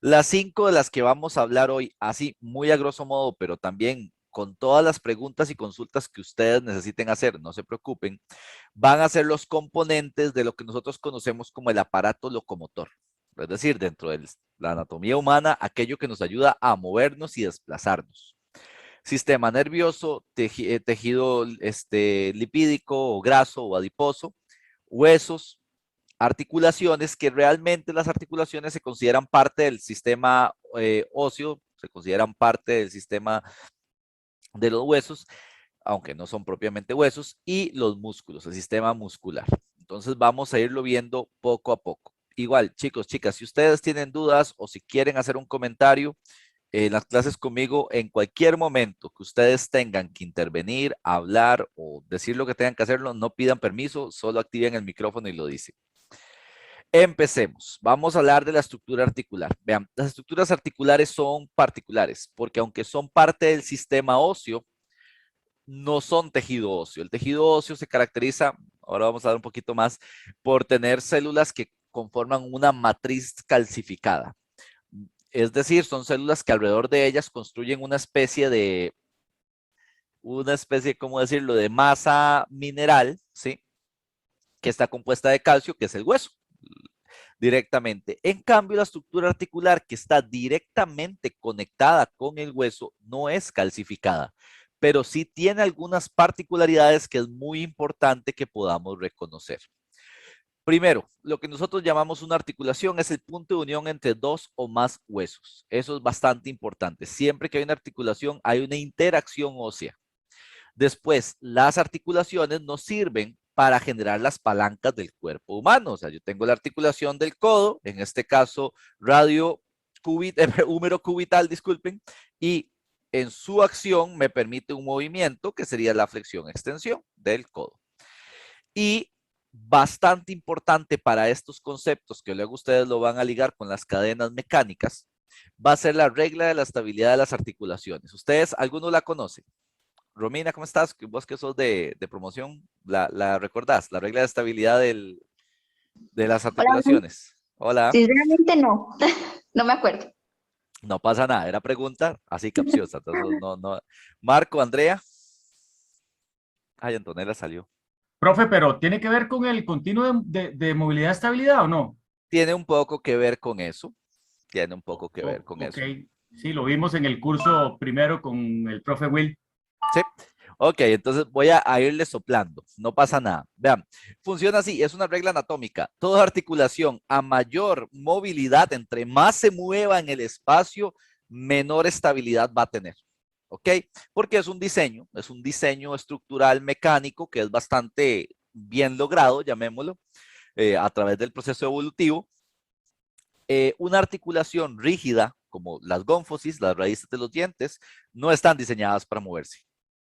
Las 5 de las que vamos a hablar hoy, así muy a grosso modo, pero también con todas las preguntas y consultas que ustedes necesiten hacer, no se preocupen, van a ser los componentes de lo que nosotros conocemos como el aparato locomotor. Es decir, dentro de la anatomía humana, aquello que nos ayuda a movernos y desplazarnos. Sistema nervioso, tejido lipídico o graso o adiposo, huesos, articulaciones, que realmente las articulaciones se consideran parte del sistema óseo, se consideran parte del sistema de los huesos, aunque no son propiamente huesos, y los músculos, el sistema muscular. Entonces vamos a irlo viendo poco a poco. Igual, chicos, chicas, si ustedes tienen dudas o si quieren hacer un comentario en las clases conmigo, en cualquier momento que ustedes tengan que intervenir, hablar o decir lo que tengan que hacerlo, no pidan permiso, solo activen el micrófono y lo dicen. Empecemos. Vamos a hablar de la estructura articular. Vean, las estructuras articulares son particulares porque aunque son parte del sistema óseo, no son tejido óseo. El tejido óseo se caracteriza, ahora vamos a dar un poquito más, por tener células que conforman una matriz calcificada. Es decir, son células que alrededor de ellas construyen ¿cómo decirlo?, de masa mineral, ¿sí? Que está compuesta de calcio, que es el hueso directamente. En cambio, la estructura articular que está directamente conectada con el hueso no es calcificada, pero sí tiene algunas particularidades que es muy importante que podamos reconocer. Primero, lo que nosotros llamamos una articulación es el punto de unión entre dos o más huesos. Eso es bastante importante. Siempre que hay una articulación, hay una interacción ósea. Después, las articulaciones nos sirven para generar las palancas del cuerpo humano. O sea, yo tengo la articulación del codo, en este caso húmero cubital, disculpen, y en su acción me permite un movimiento que sería la flexión-extensión del codo. Y bastante importante para estos conceptos, que luego ustedes lo van a ligar con las cadenas mecánicas, va a ser la regla de la estabilidad de las articulaciones. ¿Ustedes, alguno la conocen? Romina, ¿cómo estás? Vos que sos de promoción, ¿la recordás? La regla de estabilidad de las Hola, articulaciones. Hola. sinceramente no, no me acuerdo. No pasa nada, era pregunta así capciosa. Entonces, no, no. Marco, Andrea. Ay, Antonella salió. Profe, pero ¿tiene que ver con el continuo de movilidad-estabilidad o no? Tiene un poco que ver con eso. Tiene un poco que ver con Ok, eso. sí, lo vimos en el curso primero con el profe Will. Sí. Ok, entonces voy a irle soplando, no pasa nada. Vean, funciona así, es una regla anatómica. Toda articulación a mayor movilidad, entre más se mueva en el espacio, menor estabilidad va a tener. ¿Ok? Porque es un diseño estructural mecánico que es bastante bien logrado, llamémoslo, a través del proceso evolutivo. Una articulación rígida, como las gónfosis, las raíces de los dientes, no están diseñadas para moverse.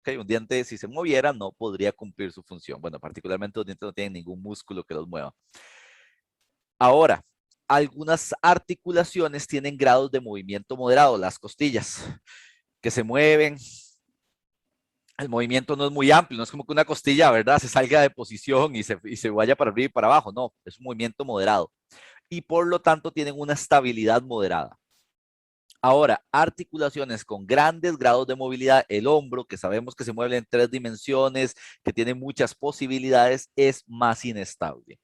Okay, un diente, si se moviera, no podría cumplir su función. Bueno, particularmente los dientes no tienen ningún músculo que los mueva. Ahora, algunas articulaciones tienen grados de movimiento moderado, las costillas, que se mueven. El movimiento no es muy amplio, no es como que una costilla, ¿verdad?, se salga de posición y se vaya para arriba y para abajo. No, es un movimiento moderado. Y por lo tanto tienen una estabilidad moderada. Ahora, articulaciones con grandes grados de movilidad, el hombro, que sabemos que se mueve en 3 dimensiones, que tiene muchas posibilidades, es más inestable.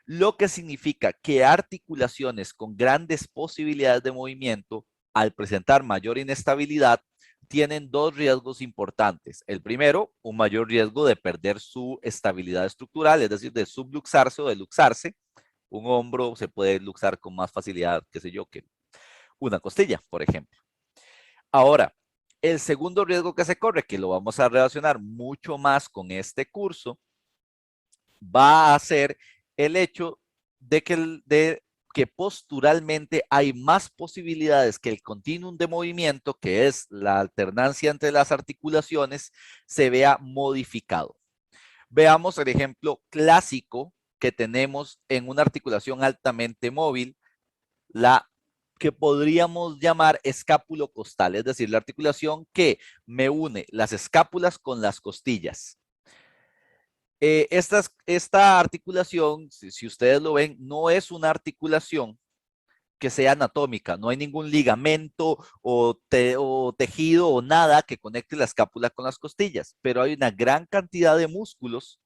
Lo que significa que articulaciones con grandes posibilidades de movimiento, al presentar mayor inestabilidad, tienen dos riesgos importantes. El primero, un mayor riesgo de perder su estabilidad estructural, es decir, de subluxarse o de luxarse. Un hombro se puede luxar con más facilidad, qué sé yo, que una costilla, por ejemplo. Ahora, el segundo riesgo que se corre, que lo vamos a relacionar mucho más con este curso, va a ser el hecho de que posturalmente hay más posibilidades que el continuum de movimiento, que es la alternancia entre las articulaciones, se vea modificado. Veamos el ejemplo clásico que tenemos en una articulación altamente móvil, la que podríamos llamar escápulo-costal, es decir, la articulación que me une las escápulas con las costillas. Esta articulación, si ustedes lo ven, no es una articulación que sea anatómica, no hay ningún ligamento o tejido o nada que conecte la escápula con las costillas, pero hay una gran cantidad de músculos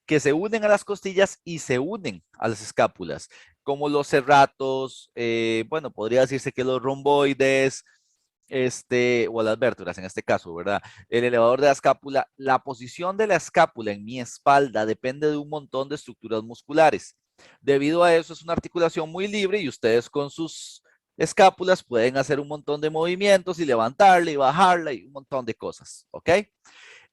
que se unen a las costillas y se unen a las escápulas, como los serratos, bueno, podría decirse que los romboides, o las vértebras en este caso, ¿verdad? El elevador de la escápula, la posición de la escápula en mi espalda depende de un montón de estructuras musculares. Debido a eso es una articulación muy libre y ustedes con sus escápulas pueden hacer un montón de movimientos y levantarla y bajarla y un montón de cosas, ¿ok?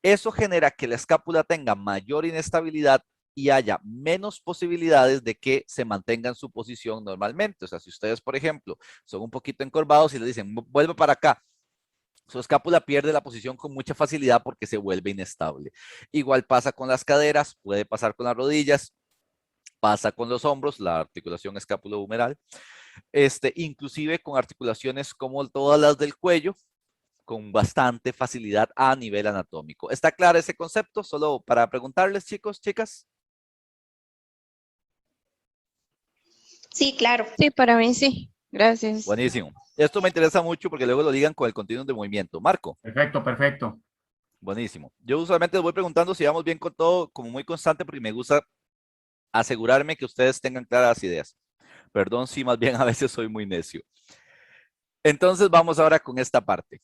Eso genera que la escápula tenga mayor inestabilidad y haya menos posibilidades de que se mantenga en su posición normalmente. O sea, si ustedes, por ejemplo, son un poquito encorvados y le dicen, vuelve para acá, su escápula pierde la posición con mucha facilidad porque se vuelve inestable. Igual pasa con las caderas, puede pasar con las rodillas, pasa con los hombros, la articulación escápulo-humeral, inclusive con articulaciones como todas las del cuello, con bastante facilidad a nivel anatómico. ¿Está claro ese concepto? Solo para preguntarles, chicos, chicas. Sí, claro. Sí, para mí sí. Gracias. Buenísimo. Esto me interesa mucho porque luego lo digan con el continuum de movimiento. Marco. Perfecto, perfecto. Buenísimo. Yo usualmente les voy preguntando si vamos bien con todo, como muy constante, porque me gusta asegurarme que ustedes tengan claras ideas. Perdón si más bien a veces soy muy necio. Entonces vamos ahora con esta parte.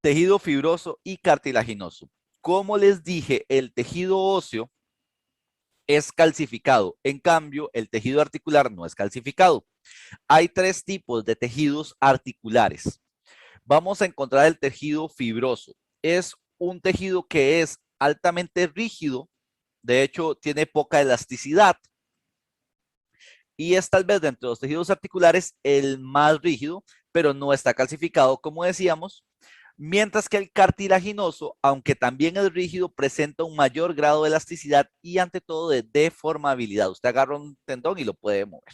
Tejido fibroso y cartilaginoso. Como les dije, el tejido óseo es calcificado. En cambio, el tejido articular no es calcificado. Hay tres tipos de tejidos articulares. Vamos a encontrar el tejido fibroso. Es un tejido que es altamente rígido. De hecho, tiene poca elasticidad. Y es tal vez de entre los tejidos articulares el más rígido, pero no está calcificado, como decíamos. Mientras que el cartilaginoso, aunque también es rígido, presenta un mayor grado de elasticidad y ante todo de deformabilidad. Usted agarra un tendón y lo puede mover.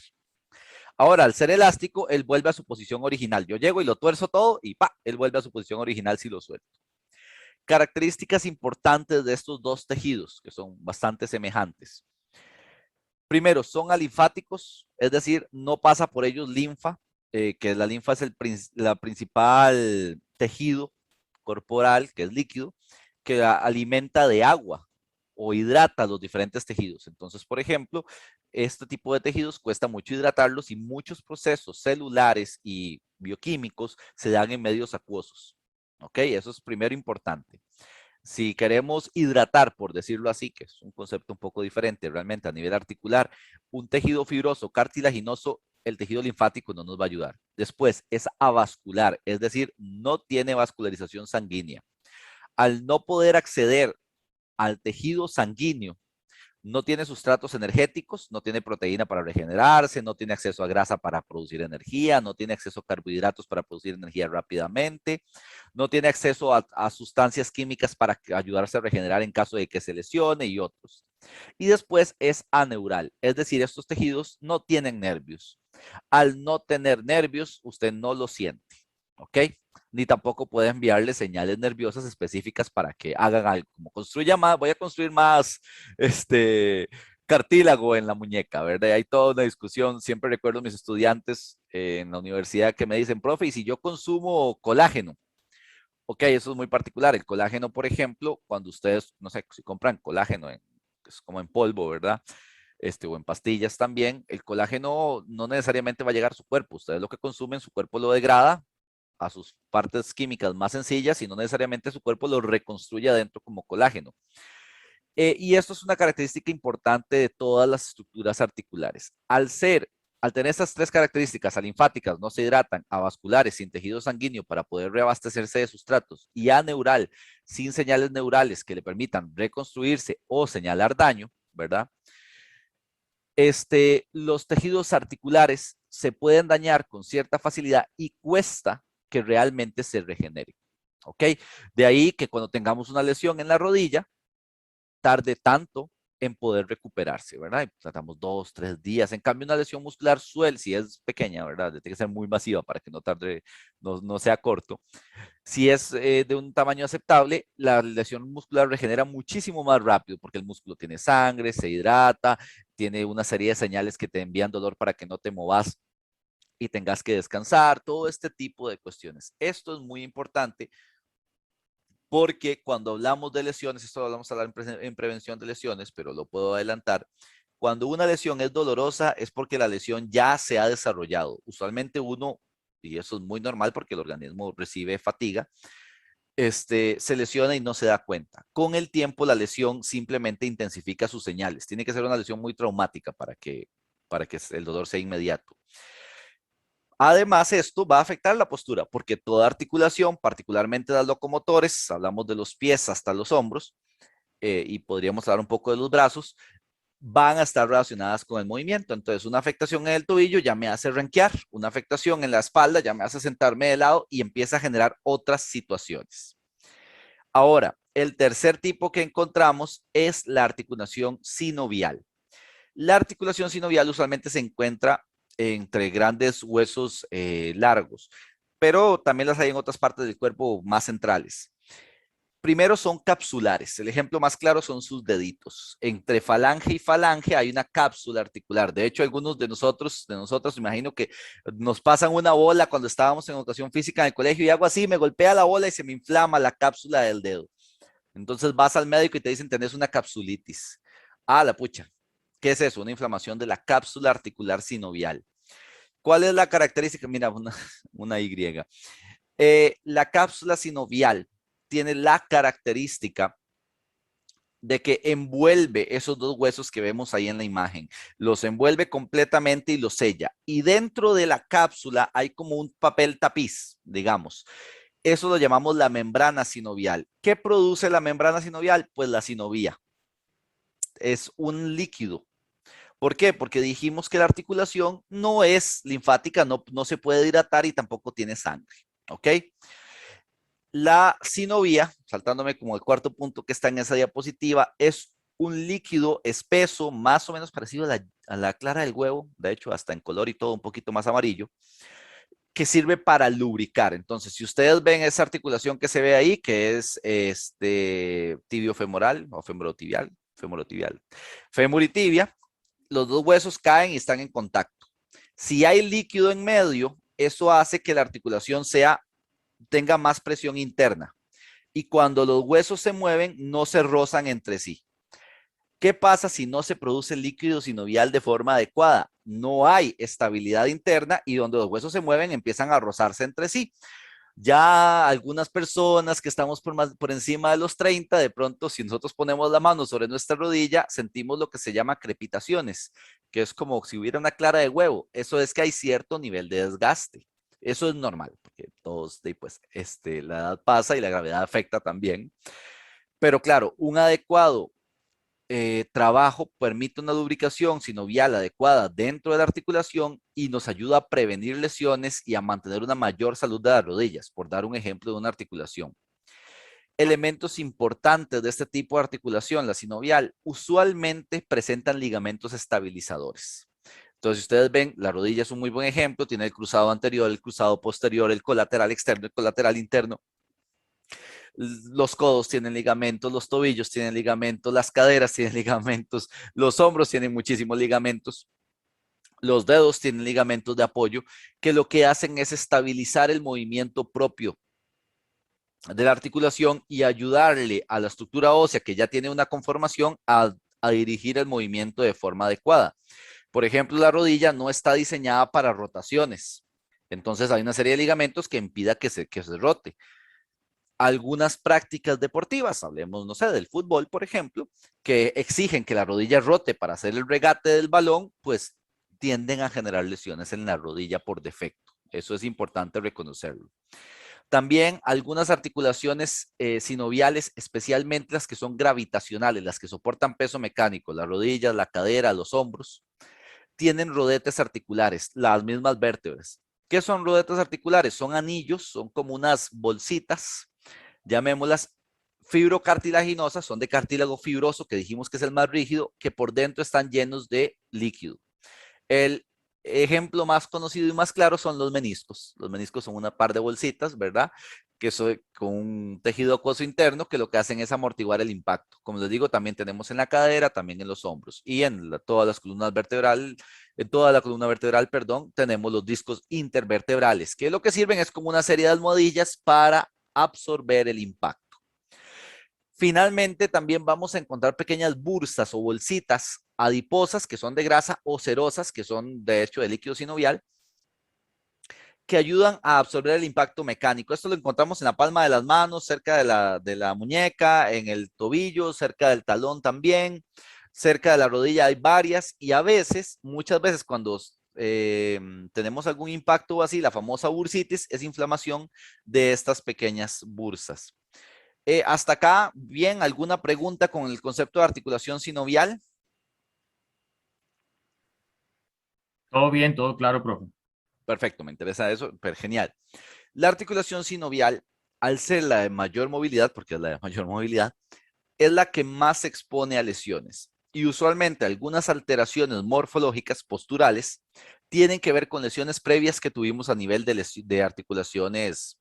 Ahora, al ser elástico, él vuelve a su posición original. Yo llego y lo tuerzo todo y ¡pa! Él vuelve a su posición original si lo suelto. Características importantes de estos dos tejidos, que son bastante semejantes. Primero, son alinfáticos, es decir, no pasa por ellos linfa, que la linfa es la principal tejido corporal, que es líquido, que alimenta de agua o hidrata los diferentes tejidos. Entonces, por ejemplo, este tipo de tejidos cuesta mucho hidratarlos y muchos procesos celulares y bioquímicos se dan en medios acuosos. ¿Ok? Eso es primero importante. Si queremos hidratar, por decirlo así, que es un concepto un poco diferente realmente a nivel articular, un tejido fibroso, cartilaginoso, el tejido linfático no nos va a ayudar. Después, es avascular, es decir, no tiene vascularización sanguínea. Al no poder acceder al tejido sanguíneo, no tiene sustratos energéticos, no tiene proteína para regenerarse, no tiene acceso a grasa para producir energía, no tiene acceso a carbohidratos para producir energía rápidamente, no tiene acceso a sustancias químicas para ayudarse a regenerar en caso de que se lesione y otros. Y después es aneural, es decir, estos tejidos no tienen nervios. Al no tener nervios, usted no lo siente, ¿ok? Ni tampoco puede enviarle señales nerviosas específicas para que hagan algo, como construya más, voy a construir más cartílago en la muñeca, ¿verdad? Hay toda una discusión, siempre recuerdo a mis estudiantes en la universidad que me dicen, profe, ¿y si yo consumo colágeno? Ok, eso es muy particular. El colágeno, por ejemplo, cuando ustedes, no sé, si compran colágeno, es como en polvo, ¿verdad? O en pastillas también, el colágeno no necesariamente va a llegar a su cuerpo. Ustedes lo que consumen, su cuerpo lo degrada a sus partes químicas más sencillas y no necesariamente su cuerpo lo reconstruye adentro como colágeno. Y esto es una característica importante de todas las estructuras articulares. Al tener estas tres características, alinfáticas, no se hidratan, avasculares, sin tejido sanguíneo para poder reabastecerse de sustratos, y aneural, sin señales neurales que le permitan reconstruirse o señalar daño, ¿verdad? Los tejidos articulares se pueden dañar con cierta facilidad y cuesta que realmente se regenere. ¿Ok? De ahí que cuando tengamos una lesión en la rodilla, tarde tanto en poder recuperarse, ¿verdad? Y tratamos 2, 3 días. En cambio, una lesión muscular suele, si es pequeña, ¿verdad? Tiene que ser muy masiva para que no tarde, no sea corto. Si es de un tamaño aceptable, la lesión muscular regenera muchísimo más rápido porque el músculo tiene sangre, se hidrata, tiene una serie de señales que te envían dolor para que no te movas y tengas que descansar, todo este tipo de cuestiones. Esto es muy importante porque cuando hablamos de lesiones, esto lo vamos a hablar en prevención de lesiones, pero lo puedo adelantar. Cuando una lesión es dolorosa es porque la lesión ya se ha desarrollado. Usualmente uno, y eso es muy normal porque el organismo recibe fatiga, se lesiona y no se da cuenta. Con el tiempo la lesión simplemente intensifica sus señales. Tiene que ser una lesión muy traumática para que el dolor sea inmediato. Además, esto va a afectar la postura porque toda articulación, particularmente las locomotores, hablamos de los pies hasta los hombros y podríamos hablar un poco de los brazos, van a estar relacionadas con el movimiento. Entonces, una afectación en el tobillo ya me hace renquear, una afectación en la espalda ya me hace sentarme de lado y empieza a generar otras situaciones. Ahora, el tercer tipo que encontramos es la articulación sinovial. La articulación sinovial usualmente se encuentra entre grandes huesos largos, pero también las hay en otras partes del cuerpo más centrales. Primero son capsulares. El ejemplo más claro son sus deditos. Entre falange y falange hay una cápsula articular. De hecho, algunos de nosotros, imagino que nos pasan una bola cuando estábamos en educación física en el colegio y hago así, me golpea la bola y se me inflama la cápsula del dedo. Entonces vas al médico y te dicen, tenés una capsulitis. Ah, la pucha. ¿Qué es eso? Una inflamación de la cápsula articular sinovial. ¿Cuál es la característica? Mira, una Y. La cápsula sinovial tiene la característica de que envuelve esos dos huesos que vemos ahí en la imagen. Los envuelve completamente y los sella. Y dentro de la cápsula hay como un papel tapiz, digamos. Eso lo llamamos la membrana sinovial. ¿Qué produce la membrana sinovial? Pues la sinovía. Es un líquido. ¿Por qué? Porque dijimos que la articulación no es linfática, no se puede dilatar y tampoco tiene sangre. ¿Ok? La sinovía, saltándome como el cuarto punto que está en esa diapositiva, es un líquido espeso, más o menos parecido a la clara del huevo, de hecho hasta en color y todo un poquito más amarillo, que sirve para lubricar. Entonces, si ustedes ven esa articulación que se ve ahí, que es tibiofemoral o femorotibial, fémur y tibia, los dos huesos caen y están en contacto. Si hay líquido en medio, eso hace que la articulación tenga más presión interna. Y cuando los huesos se mueven, no se rozan entre sí. ¿Qué pasa si no se produce líquido sinovial de forma adecuada? No hay estabilidad interna y donde los huesos se mueven empiezan a rozarse entre sí. Ya algunas personas que estamos por encima de los 30, de pronto si nosotros ponemos la mano sobre nuestra rodilla, sentimos lo que se llama crepitaciones, que es como si hubiera una clara de huevo. Eso es que hay cierto nivel de desgaste. Eso es normal, porque todos, pues, la edad pasa y la gravedad afecta también. Pero claro, un adecuado trabajo permite una lubricación sinovial adecuada dentro de la articulación y nos ayuda a prevenir lesiones y a mantener una mayor salud de las rodillas, por dar un ejemplo de una articulación. Elementos importantes de este tipo de articulación, la sinovial, usualmente presentan ligamentos estabilizadores. Entonces, si ustedes ven, la rodilla es un muy buen ejemplo, tiene el cruzado anterior, el cruzado posterior, el colateral externo, el colateral interno. Los codos tienen ligamentos, los tobillos tienen ligamentos, las caderas tienen ligamentos, los hombros tienen muchísimos ligamentos, los dedos tienen ligamentos de apoyo que lo que hacen es estabilizar el movimiento propio de la articulación y ayudarle a la estructura ósea que ya tiene una conformación a dirigir el movimiento de forma adecuada. Por ejemplo, la rodilla no está diseñada para rotaciones. Entonces hay una serie de ligamentos que impida que se rote. Algunas prácticas deportivas, hablemos, no sé, del fútbol, por ejemplo, que exigen que la rodilla rote para hacer el regate del balón, pues tienden a generar lesiones en la rodilla por defecto. Eso es importante reconocerlo. También algunas articulaciones sinoviales, especialmente las que son gravitacionales, las que soportan peso mecánico, las rodillas, la cadera, los hombros, tienen rodetes articulares, las mismas vértebras. ¿Qué son rodetes articulares? Son anillos, son como unas bolsitas, llamémoslas fibrocartilaginosas, son de cartílago fibroso, que dijimos que es el más rígido, que por dentro están llenos de líquido. El ejemplo más conocido y más claro son los meniscos. Los meniscos son una par de bolsitas, ¿verdad? Que son con un tejido acuoso interno que lo que hacen es amortiguar el impacto. Como les digo, también tenemos en la cadera, también en los hombros y en todas las columnas vertebrales, en toda la columna vertebral, perdón, tenemos los discos intervertebrales, que lo que sirven es como una serie de almohadillas para absorber el impacto. Finalmente, también vamos a encontrar pequeñas bursas o bolsitas adiposas que son de grasa o cerosas, que son de hecho de líquido sinovial, que ayudan a absorber el impacto mecánico. Esto lo encontramos en la palma de las manos, cerca de la muñeca, en el tobillo, cerca del talón también, cerca de la rodilla hay varias y a veces, muchas veces cuando tenemos algún impacto así, la famosa bursitis es inflamación de estas pequeñas bursas. Hasta acá, bien, ¿alguna pregunta con el concepto de articulación sinovial? Todo bien, todo claro, profe. Perfecto, me interesa eso, pero genial. La articulación sinovial, al ser la de mayor movilidad, porque es la de mayor movilidad, es la que más se expone a lesiones. Y usualmente algunas alteraciones morfológicas posturales tienen que ver con lesiones previas que tuvimos a nivel de articulaciones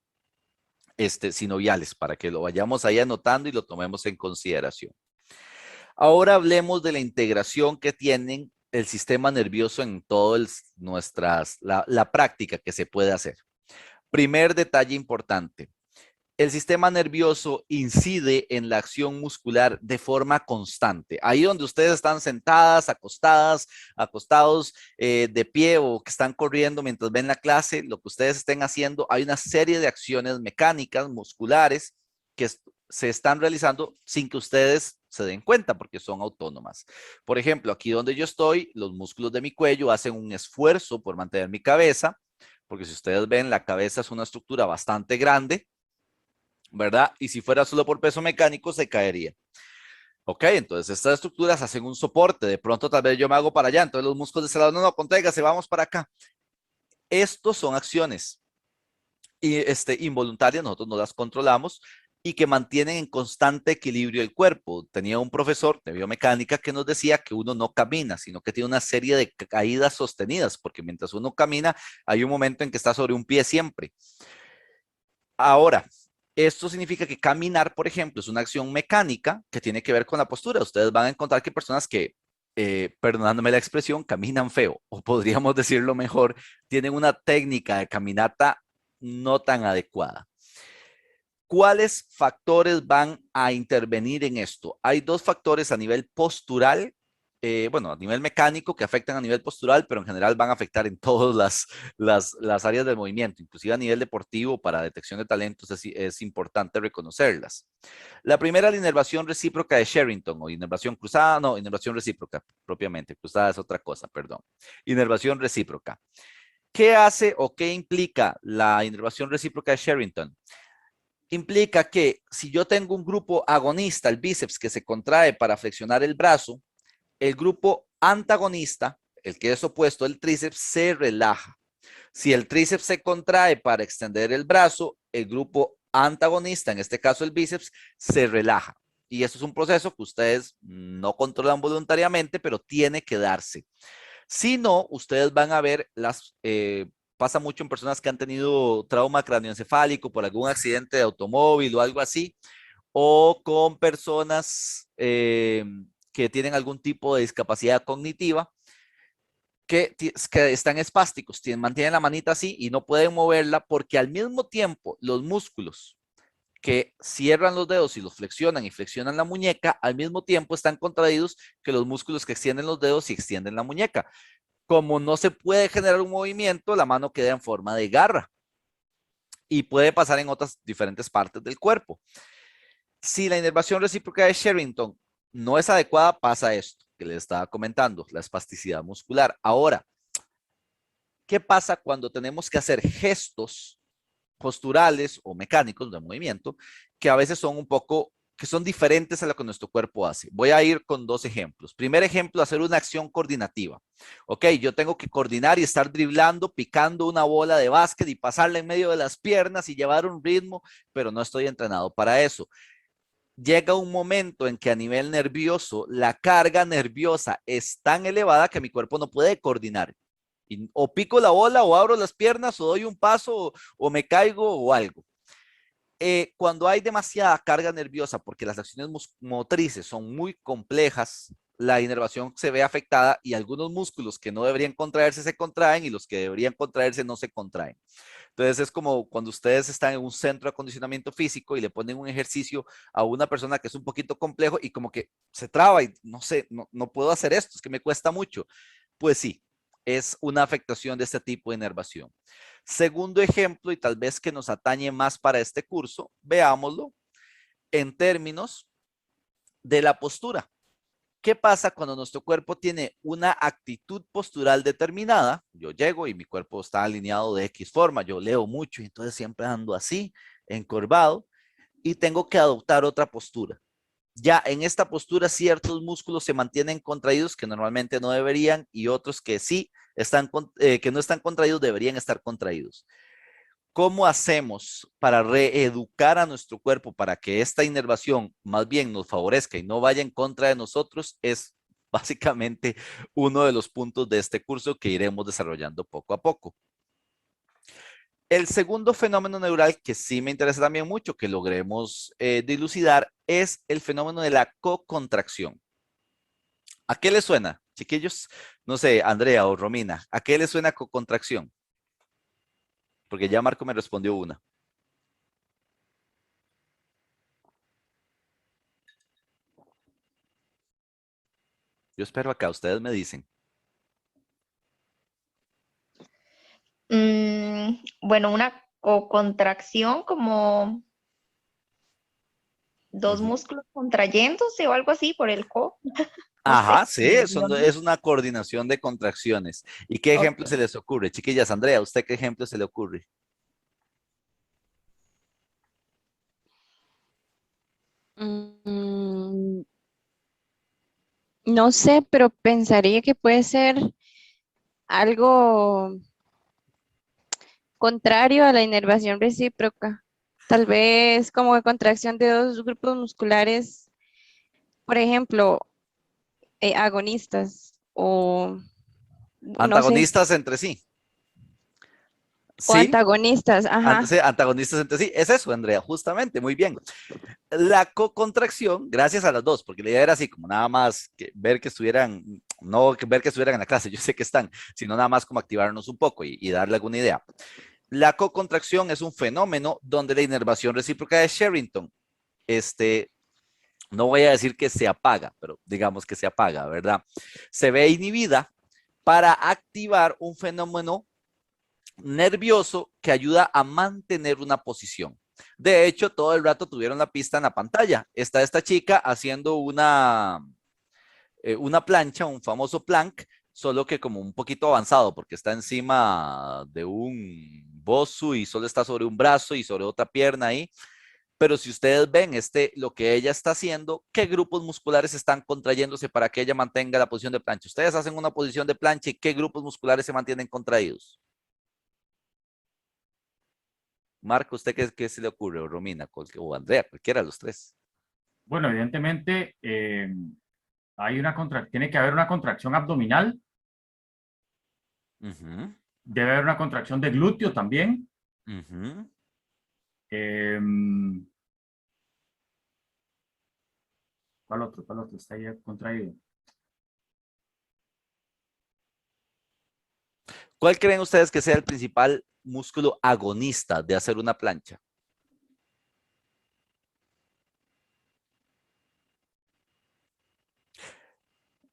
sinoviales, para que lo vayamos ahí anotando y lo tomemos en consideración. Ahora hablemos de la integración que tienen el sistema nervioso en toda la práctica que se puede hacer. Primer detalle importante. El sistema nervioso incide en la acción muscular de forma constante. Ahí donde ustedes están sentadas, acostadas, acostados de pie o que están corriendo mientras ven la clase, lo que ustedes estén haciendo, hay una serie de acciones mecánicas, musculares, que se están realizando sin que ustedes se den cuenta porque son autónomas. Por ejemplo, aquí donde yo estoy, los músculos de mi cuello hacen un esfuerzo por mantener mi cabeza, porque si ustedes ven, la cabeza es una estructura bastante grande, ¿verdad? Y si fuera solo por peso mecánico, se caería. Ok, entonces estas estructuras hacen un soporte. De pronto tal vez yo me hago para allá, entonces los músculos de ese lado, no, contráigase, vamos para acá. Estos son acciones involuntarias, nosotros no las controlamos y que mantienen en constante equilibrio el cuerpo. Tenía un profesor de biomecánica que nos decía que uno no camina, sino que tiene una serie de caídas sostenidas, porque mientras uno camina, hay un momento en que está sobre un pie siempre. Ahora, esto significa que caminar, por ejemplo, es una acción mecánica que tiene que ver con la postura. Ustedes van a encontrar que personas que, perdonándome la expresión, caminan feo, o podríamos decirlo mejor, tienen una técnica de caminata no tan adecuada. ¿Cuáles factores van a intervenir en esto? Hay dos factores a nivel postural, bueno, a nivel mecánico que afectan a nivel postural, pero en general van a afectar en todas las áreas del movimiento, inclusive a nivel deportivo para detección de talentos es importante reconocerlas. La primera, la inervación recíproca de Sherrington, o inervación cruzada, no, inervación recíproca propiamente, cruzada es otra cosa, perdón. Inervación recíproca. ¿Qué hace o qué implica la inervación recíproca de Sherrington? Implica que si yo tengo un grupo agonista, el bíceps, que se contrae para flexionar el brazo, el grupo antagonista, el que es opuesto al tríceps, se relaja. Si el tríceps se contrae para extender el brazo, el grupo antagonista, en este caso el bíceps, se relaja. Y eso es un proceso que ustedes no controlan voluntariamente, pero tiene que darse. Si no, ustedes van a ver pasa mucho en personas que han tenido trauma cráneoencefálico por algún accidente de automóvil o algo así, o con personas que tienen algún tipo de discapacidad cognitiva, que están espásticos, mantienen la manita así y no pueden moverla porque al mismo tiempo los músculos que cierran los dedos y los flexionan y flexionan la muñeca, al mismo tiempo están contraídos que los músculos que extienden los dedos y extienden la muñeca. Como no se puede generar un movimiento, la mano queda en forma de garra y puede pasar en otras diferentes partes del cuerpo. Si la inervación recíproca de Sherrington no es adecuada, pasa esto que les estaba comentando, la espasticidad muscular. Ahora, ¿qué pasa cuando tenemos que hacer gestos posturales o mecánicos de movimiento que a veces son que son diferentes a lo que nuestro cuerpo hace? Voy a ir con dos ejemplos. Primer ejemplo, hacer una acción coordinativa. Ok, yo tengo que coordinar y estar driblando, picando una bola de básquet y pasarla en medio de las piernas y llevar un ritmo, pero no estoy entrenado para eso. Llega un momento en que a nivel nervioso, la carga nerviosa es tan elevada que mi cuerpo no puede coordinar. Y o pico la bola, o abro las piernas, o doy un paso, o me caigo, o algo. Cuando hay demasiada carga nerviosa, porque las acciones motrices son muy complejas, la inervación se ve afectada y algunos músculos que no deberían contraerse se contraen y los que deberían contraerse no se contraen. Entonces es como cuando ustedes están en un centro de acondicionamiento físico y le ponen un ejercicio a una persona que es un poquito complejo y como que se traba y no sé, no puedo hacer esto, es que me cuesta mucho. Pues sí, es una afectación de este tipo de inervación. Segundo ejemplo, y tal vez que nos atañe más para este curso, veámoslo en términos de la postura. ¿Qué pasa cuando nuestro cuerpo tiene una actitud postural determinada? Yo llego y mi cuerpo está alineado de X forma, yo leo mucho y entonces siempre ando así, encorvado, y tengo que adoptar otra postura. Ya en esta postura ciertos músculos se mantienen contraídos que normalmente no deberían y otros que sí están, que no están contraídos deberían estar contraídos. ¿Cómo hacemos para reeducar a nuestro cuerpo para que esta inervación más bien nos favorezca y no vaya en contra de nosotros? Es básicamente uno de los puntos de este curso que iremos desarrollando poco a poco. El segundo fenómeno neural que sí me interesa también mucho que logremos dilucidar es el fenómeno de la cocontracción. ¿A qué le suena, chiquillos? No sé, Andrea o Romina, ¿a qué le suena cocontracción? Porque ya Marco me respondió una. Yo espero acá, ustedes me dicen. Bueno, una contracción como dos músculos contrayéndose o algo así por el co. No Ajá, sé. sí, eso es una coordinación de contracciones. ¿Y qué ejemplo Ok. se les ocurre? Chiquillas, Andrea, ¿usted qué ejemplo se le ocurre? Mm, no sé, pero pensaría que puede ser algo contrario a la inervación recíproca. Tal vez como contracción de dos grupos musculares, por ejemplo, agonistas o no sé, Antagonistas entre sí. o Sí, antagonistas, sí, ajá. antagonistas entre sí. Es eso, Andrea, justamente, muy bien. La cocontracción, gracias a las dos, porque la idea era así, como nada más que ver que estuvieran, no ver que estuvieran en la clase, yo sé que están, sino nada más como activarnos un poco y darle alguna idea. La cocontracción es un fenómeno donde la inervación recíproca de Sherrington, no voy a decir que se apaga, pero digamos que se apaga, ¿verdad? Se ve inhibida para activar un fenómeno nervioso que ayuda a mantener una posición. De hecho, todo el rato tuvieron la pista en la pantalla. Está esta chica haciendo una plancha, un famoso plank, solo que como un poquito avanzado, porque está encima de un bosu y solo está sobre un brazo y sobre otra pierna ahí. Pero si ustedes ven lo que ella está haciendo, ¿qué grupos musculares están contrayéndose para que ella mantenga la posición de plancha? Ustedes hacen una posición de plancha y ¿qué grupos musculares se mantienen contraídos? Marco, ¿usted qué se le ocurre? O Romina, o Andrea, cualquiera de los tres. Bueno, evidentemente tiene que haber una contracción abdominal, Ujú, debe haber una contracción de glúteo también. ujú. Em, ¿Cuál otro? ¿Cuál otro está ahí contraído? ¿Cuál creen ustedes que sea el principal músculo agonista de hacer una plancha?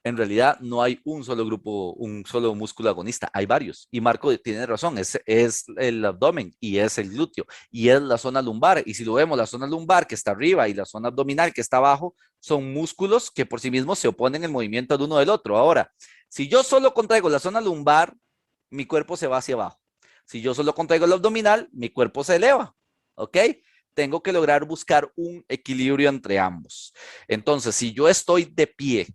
En realidad no hay un solo grupo, un solo músculo agonista, hay varios. Y Marco tiene razón, es el abdomen y es el glúteo y es la zona lumbar. Y si lo vemos, la zona lumbar que está arriba y la zona abdominal que está abajo son músculos que por sí mismos se oponen el movimiento del uno del otro. Ahora, si yo solo contraigo la zona lumbar, mi cuerpo se va hacia abajo. Si yo solo contraigo el abdominal, mi cuerpo se eleva. ¿Ok? Tengo que lograr buscar un equilibrio entre ambos. Entonces, si yo estoy de pie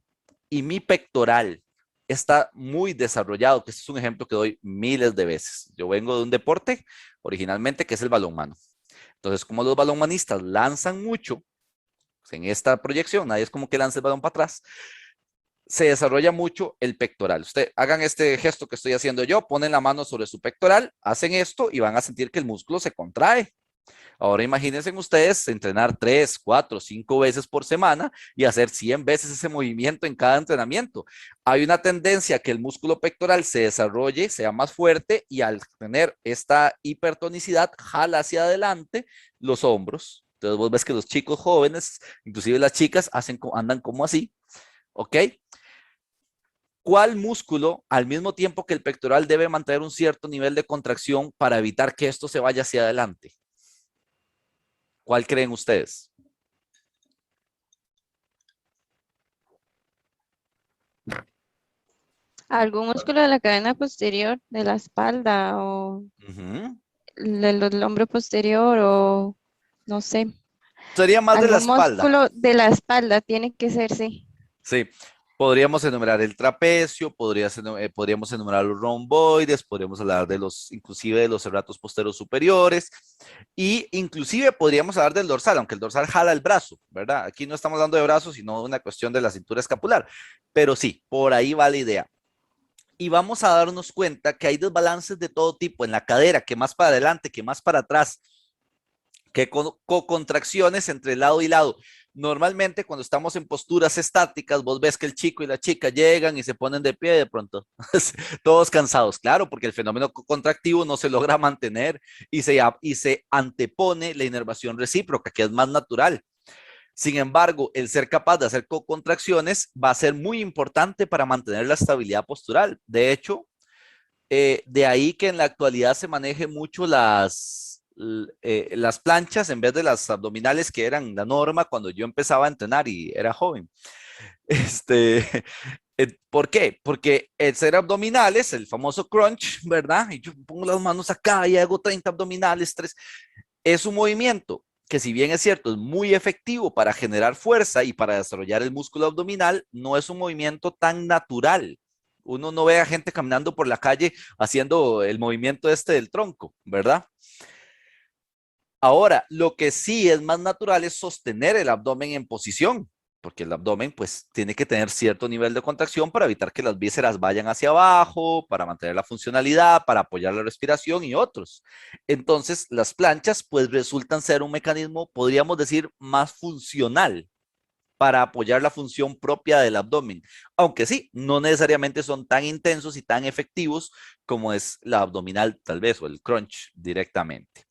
y mi pectoral está muy desarrollado, que este es un ejemplo que doy miles de veces. Yo vengo de un deporte originalmente que es el balonmano. Entonces, como los balonmanistas lanzan mucho, en esta proyección, nadie es como que lance el balón para atrás, se desarrolla mucho el pectoral. Usted hagan este gesto que estoy haciendo yo, ponen la mano sobre su pectoral, hacen esto y van a sentir que el músculo se contrae. Ahora imagínense ustedes entrenar 3, 4, 5 veces por semana y hacer 100 veces ese movimiento en cada entrenamiento. Hay una tendencia a que el músculo pectoral se desarrolle, sea más fuerte y al tener esta hipertonicidad jala hacia adelante los hombros. Entonces vos ves que los chicos jóvenes, inclusive las chicas, andan como así, ¿ok? ¿Cuál músculo al mismo tiempo que el pectoral debe mantener un cierto nivel de contracción para evitar que esto se vaya hacia adelante? ¿Cuál creen ustedes? ¿Algún músculo de la cadena posterior, de la espalda o del hombro posterior o no sé? Sería más de la Algún espalda. músculo de la espalda tiene que ser, sí. Sí, podríamos enumerar el trapecio, podríamos enumerar los romboides, podríamos hablar de inclusive de los serratos posteriores superiores, y inclusive podríamos hablar del dorsal, aunque el dorsal jala el brazo, ¿verdad? Aquí no estamos hablando de brazos, sino una cuestión de la cintura escapular, pero sí, por ahí va la idea. Y vamos a darnos cuenta que hay desbalances de todo tipo en la cadera, que más para adelante, que más para atrás, que co-contracciones entre lado y lado. Normalmente cuando estamos en posturas estáticas, vos ves que el chico y la chica llegan y se ponen de pie de pronto, todos cansados, claro, porque el fenómeno contractivo no se logra mantener y se antepone la inervación recíproca, que es más natural. Sin embargo, el ser capaz de hacer co-contracciones va a ser muy importante para mantener la estabilidad postural. De hecho, de ahí que en la actualidad se maneje mucho las planchas en vez de las abdominales que eran la norma cuando yo empezaba a entrenar y era joven. ¿Por qué? Porque el ser abdominales, el famoso crunch, ¿verdad? Y yo pongo las manos acá y hago 30 abdominales, 3. Es un movimiento que si bien es cierto, es muy efectivo para generar fuerza y para desarrollar el músculo abdominal, no es un movimiento tan natural. Uno no ve a gente caminando por la calle haciendo el movimiento del tronco, ¿verdad? Ahora, lo que sí es más natural es sostener el abdomen en posición, porque el abdomen pues tiene que tener cierto nivel de contracción para evitar que las vísceras vayan hacia abajo, para mantener la funcionalidad, para apoyar la respiración y otros. Entonces, las planchas pues resultan ser un mecanismo, podríamos decir, más funcional para apoyar la función propia del abdomen, aunque sí, no necesariamente son tan intensos y tan efectivos como es la abdominal tal vez o el crunch directamente.